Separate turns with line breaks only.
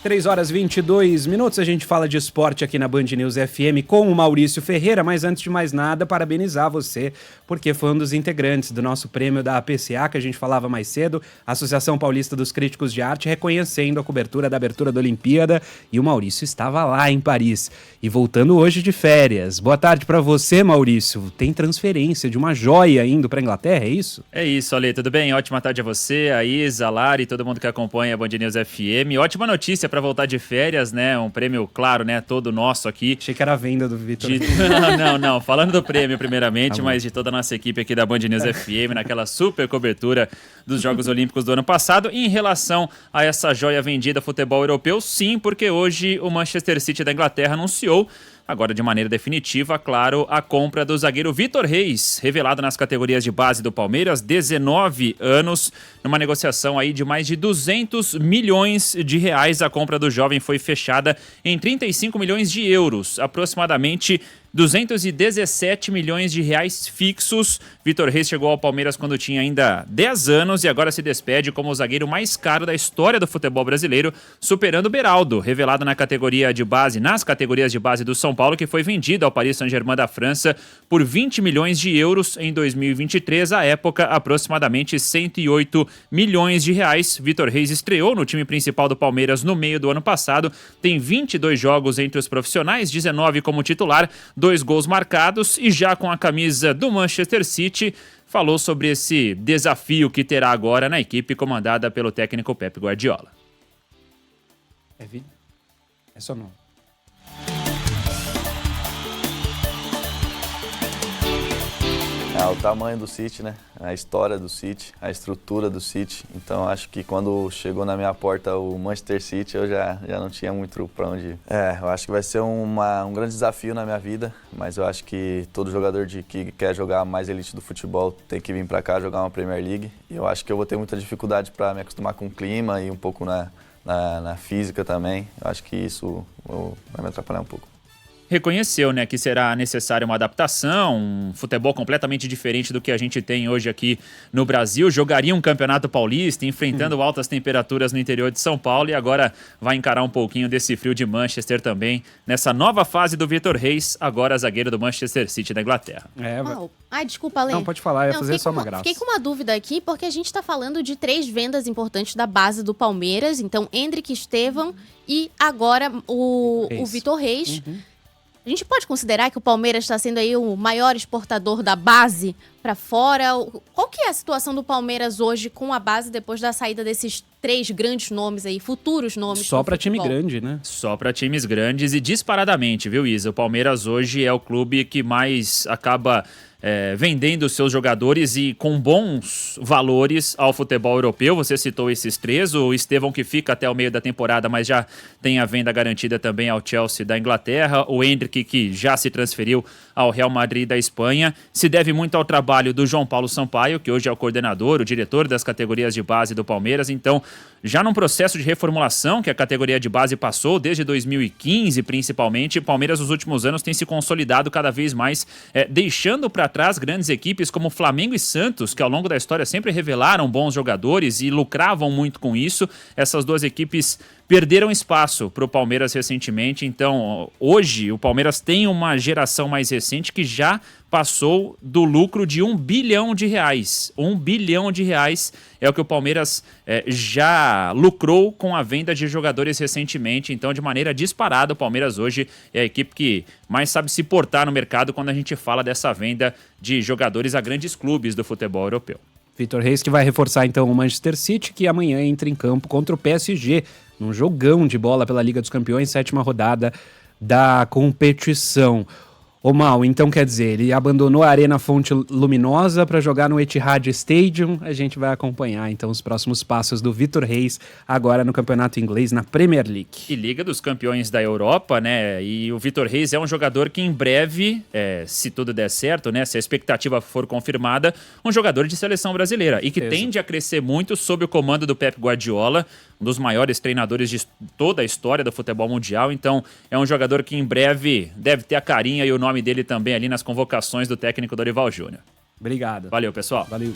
3h22, a gente fala de esporte aqui na Band News FM com o Maurício Ferreira, mas antes de mais nada, parabenizar você, porque foi um dos integrantes do nosso prêmio da APCA, que a gente falava mais cedo, Associação Paulista dos Críticos de Arte, reconhecendo a cobertura da abertura da Olimpíada, e o Maurício estava lá em Paris, e voltando hoje de férias. Boa tarde para você, Maurício. Tem transferência de uma joia indo para Inglaterra, é isso?
É isso, Ale, tudo bem? Ótima tarde a você, a Isa, a Lari, todo mundo que acompanha a Band News FM. Ótima notícia para voltar de férias, né? Um prêmio, claro, né? Todo nosso aqui.
Achei que era a venda do Vitor.
Não. Falando do prêmio primeiramente, mas de toda a nossa equipe aqui da Band News FM, naquela super cobertura dos Jogos Olímpicos do ano passado. E em relação a essa joia vendida futebol europeu, sim, porque hoje o Manchester City da Inglaterra anunciou, agora de maneira definitiva, claro, a compra do zagueiro Vitor Reis, revelado nas categorias de base do Palmeiras, 19 anos, numa negociação aí de mais de 200 milhões de reais. A compra do jovem foi fechada em 35 milhões de euros, aproximadamente 217 milhões de reais fixos. Vitor Reis chegou ao Palmeiras quando tinha ainda 10 anos e agora se despede como o zagueiro mais caro da história do futebol brasileiro, superando o Beraldo, revelado nas categorias de base do São Paulo, que foi vendido ao Paris Saint-Germain da França por 20 milhões de euros em 2023, à época aproximadamente 108 milhões de reais. Vitor Reis estreou no time principal do Palmeiras no meio do ano passado, tem 22 jogos entre os profissionais, 19 como titular, 2 gols marcados, e já com a camisa do Manchester City, falou sobre esse desafio que terá agora na equipe comandada pelo técnico Pep Guardiola.
É só não.
O tamanho do City, né? A história do City, a estrutura do City. Então acho que quando chegou na minha porta o Manchester City, eu já não tinha muito para onde ir. Eu acho que vai ser um grande desafio na minha vida, mas eu acho que todo jogador que quer jogar a mais elite do futebol tem que vir para cá jogar uma Premier League. E eu acho que eu vou ter muita dificuldade para me acostumar com o clima e um pouco na física também. Eu acho que isso vai me atrapalhar um pouco.
Reconheceu, né, que será necessária uma adaptação, um futebol completamente diferente do que a gente tem hoje aqui no Brasil. Jogaria um campeonato paulista, enfrentando altas temperaturas no interior de São Paulo, e agora vai encarar um pouquinho desse frio de Manchester também, nessa nova fase do Vitor Reis, agora zagueiro do Manchester City da Inglaterra.
Desculpa, Ale.
Não, pode falar, ia fazer só uma graça.
Fiquei com uma dúvida aqui, porque a gente tá falando de 3 vendas importantes da base do Palmeiras, então Endrick, Estevão e agora o Vitor Reis. A gente pode considerar que o Palmeiras está sendo aí o maior exportador da base para fora? Qual que é a situação do Palmeiras hoje com a base depois da saída desses 3 grandes nomes aí, futuros nomes?
Só para time grande, né?
Só para times grandes e disparadamente, viu, Isa? O Palmeiras hoje é o clube que mais acaba vendendo seus jogadores e com bons valores ao futebol europeu. Você citou esses 3, o Estevão, que fica até o meio da temporada, mas já tem a venda garantida também ao Chelsea da Inglaterra, o Endrick, que já se transferiu ao Real Madrid da Espanha. Se deve muito ao trabalho do João Paulo Sampaio, que hoje é o coordenador, o diretor das categorias de base do Palmeiras. Então, já num processo de reformulação que a categoria de base passou desde 2015, principalmente, o Palmeiras nos últimos anos tem se consolidado cada vez mais, deixando para trás grandes equipes como Flamengo e Santos, que ao longo da história sempre revelaram bons jogadores e lucravam muito com isso. Essas 2 equipes perderam espaço para o Palmeiras recentemente. Então, hoje, o Palmeiras tem uma geração mais recente que já passou do lucro de 1 bilhão de reais. 1 bilhão de reais é o que o Palmeiras já lucrou com a venda de jogadores recentemente. Então, de maneira disparada, o Palmeiras hoje é a equipe que mais sabe se portar no mercado quando a gente fala dessa venda de jogadores a grandes clubes do futebol europeu.
Vitor Reis, que vai reforçar então o Manchester City, que amanhã entra em campo contra o PSG, num jogão de bola pela Liga dos Campeões, 7ª rodada da competição. Ô Mal, então quer dizer, ele abandonou a Arena Fonte Luminosa para jogar no Etihad Stadium. A gente vai acompanhar então os próximos passos do Vitor Reis agora no campeonato inglês, na Premier League.
E Liga dos Campeões da Europa, né? E o Vitor Reis é um jogador que em breve, se tudo der certo, né? Se a expectativa for confirmada, um jogador de seleção brasileira. E que tende a crescer muito sob o comando do Pep Guardiola, um dos maiores treinadores de toda a história do futebol mundial. Então, é um jogador que em breve deve ter a carinha e o nome dele também ali nas convocações do técnico Dorival Júnior.
Obrigado.
Valeu, pessoal.
Valeu.